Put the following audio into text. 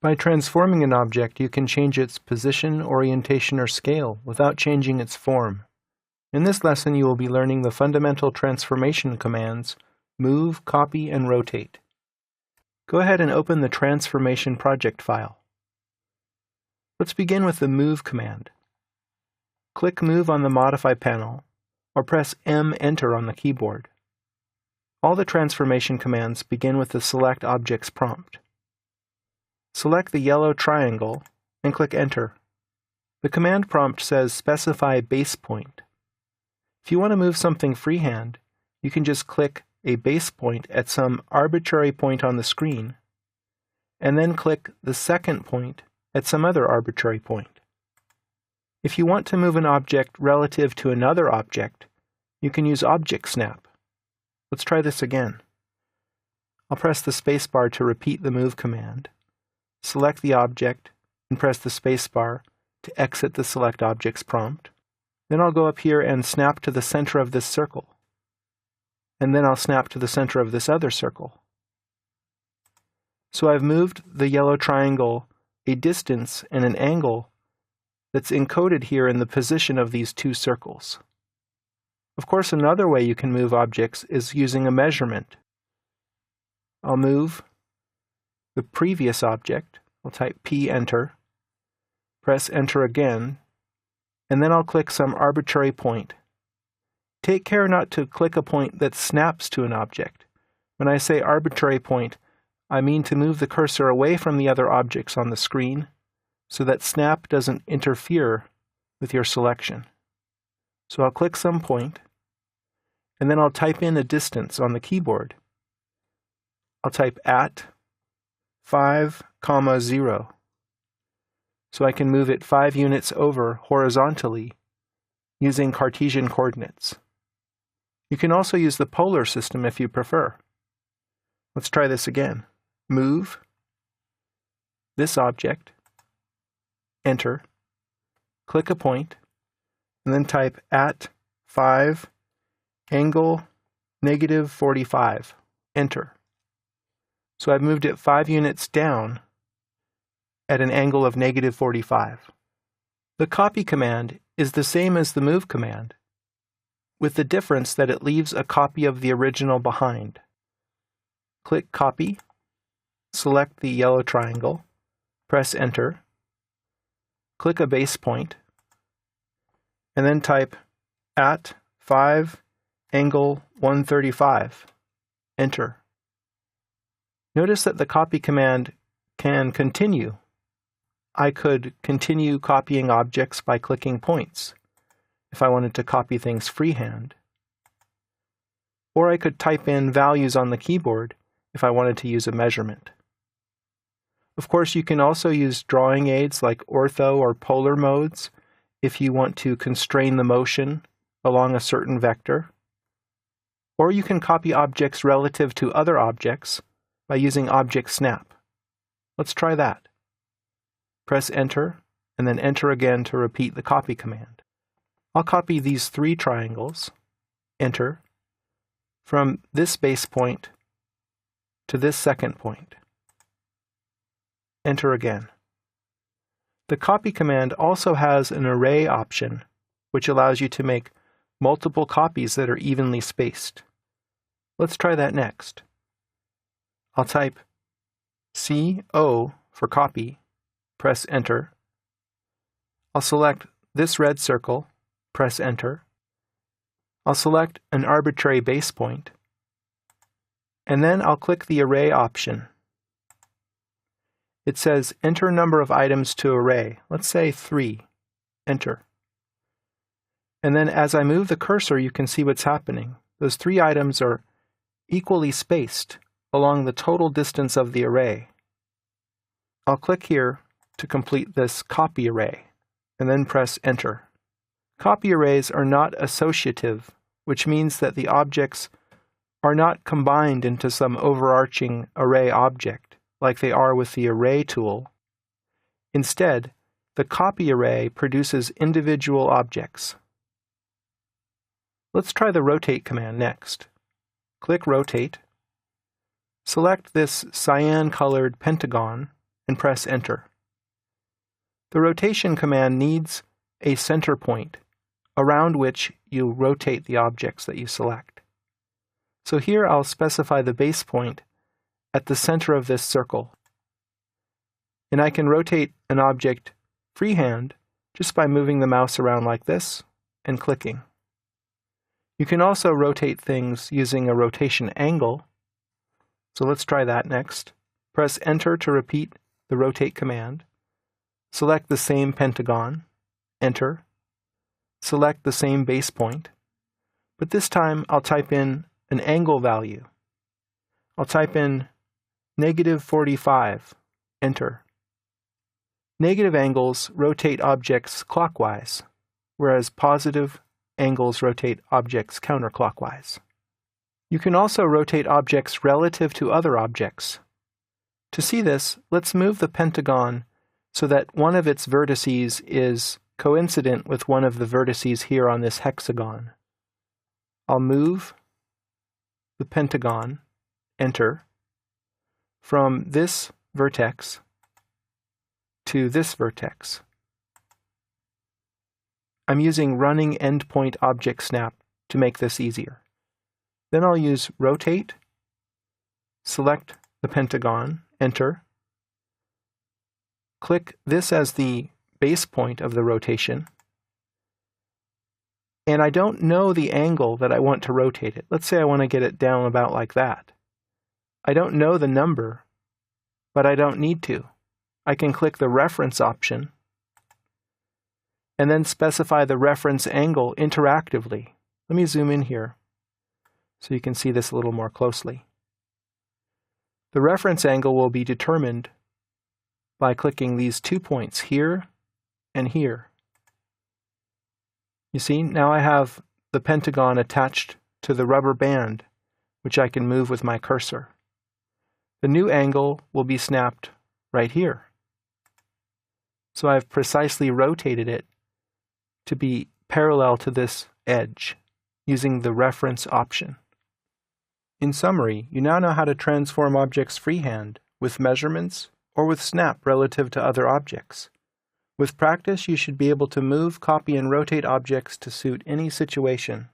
By transforming an object, you can change its position, orientation, or scale without changing its form. In this lesson, you will be learning the fundamental transformation commands move, copy, and rotate. Go ahead and open the transformation project file. Let's begin with the move command. Click Move on the Modify panel, or press Enter on the keyboard. All the transformation commands begin with the Select Objects prompt. Select the yellow triangle and click Enter. The command prompt says Specify Base Point. If you want to move something freehand, you can just click a base point at some arbitrary point on the screen, and then click the second point at some other arbitrary point. If you want to move an object relative to another object, you can use Object Snap. Let's try this again. I'll press the spacebar to repeat the move command. Select the object and press the spacebar to exit the Select Objects prompt. Then I'll go up here and snap to the center of this circle. And then I'll snap to the center of this other circle. So I've moved the yellow triangle a distance and an angle that's encoded here in the position of these two circles. Of course, another way you can move objects is using a measurement. I'll move the previous object. I'll type P, Enter, press Enter again, and then I'll click some arbitrary point. Take care not to click a point that snaps to an object. When I say arbitrary point, I mean to move the cursor away from the other objects on the screen so that snap doesn't interfere with your selection. So I'll click some point, and then I'll type in a distance on the keyboard. I'll type at 5, 0, so I can move it 5 units over horizontally using Cartesian coordinates. You can also use the polar system if you prefer. Let's try this again. Move this object, Enter, click a point, and then type at 5, angle -45, Enter. So I've moved it 5 units down at an angle of -45. The copy command is the same as the move command, with the difference that it leaves a copy of the original behind. Click Copy, select the yellow triangle, press Enter, click a base point, and then type at 5, angle 135, Enter. Notice that the copy command can continue. I could continue copying objects by clicking points if I wanted to copy things freehand. Or I could type in values on the keyboard if I wanted to use a measurement. Of course, you can also use drawing aids like ortho or polar modes if you want to constrain the motion along a certain vector. Or you can copy objects relative to other objects by using Object Snap. Let's try that. Press Enter, and then Enter again to repeat the copy command. I'll copy these 3 triangles, Enter, from this base point to this second point. Enter again. The copy command also has an array option, which allows you to make multiple copies that are evenly spaced. Let's try that next. I'll type CO for copy, press Enter. I'll select this red circle, press Enter. I'll select an arbitrary base point, and then I'll click the array option. It says enter number of items to array. Let's say 3. Enter. And then as I move the cursor, you can see what's happening. Those 3 items are equally spaced along the total distance of the array. I'll click here to complete this copy array, and then press Enter. Copy arrays are not associative, which means that the objects are not combined into some overarching array object, like they are with the Array tool. Instead, the copy array produces individual objects. Let's try the Rotate command next. Click Rotate. Select this cyan-colored pentagon and press Enter. The rotation command needs a center point around which you rotate the objects that you select. So here I'll specify the base point at the center of this circle. And I can rotate an object freehand just by moving the mouse around like this and clicking. You can also rotate things using a rotation angle. So let's try that next. Press Enter to repeat the rotate command. Select the same pentagon, Enter. Select the same base point, but this time I'll type in an angle value. I'll type in -45, Enter. Negative angles rotate objects clockwise, whereas positive angles rotate objects counterclockwise. You can also rotate objects relative to other objects. To see this, let's move the pentagon so that one of its vertices is coincident with one of the vertices here on this hexagon. I'll move the pentagon, Enter, from this vertex to this vertex. I'm using running endpoint object snap to make this easier. Then I'll use Rotate, select the pentagon, Enter, click this as the base point of the rotation, and I don't know the angle that I want to rotate it. Let's say I want to get it down about like that. I don't know the number, but I don't need to. I can click the reference option and then specify the reference angle interactively. Let me zoom in here so you can see this a little more closely. The reference angle will be determined by clicking these 2 points here and here. You see, now I have the pentagon attached to the rubber band, which I can move with my cursor. The new angle will be snapped right here. So I've precisely rotated it to be parallel to this edge using the reference option. In summary, you now know how to transform objects freehand with measurements or with snap relative to other objects. With practice, you should be able to move, copy, and rotate objects to suit any situation.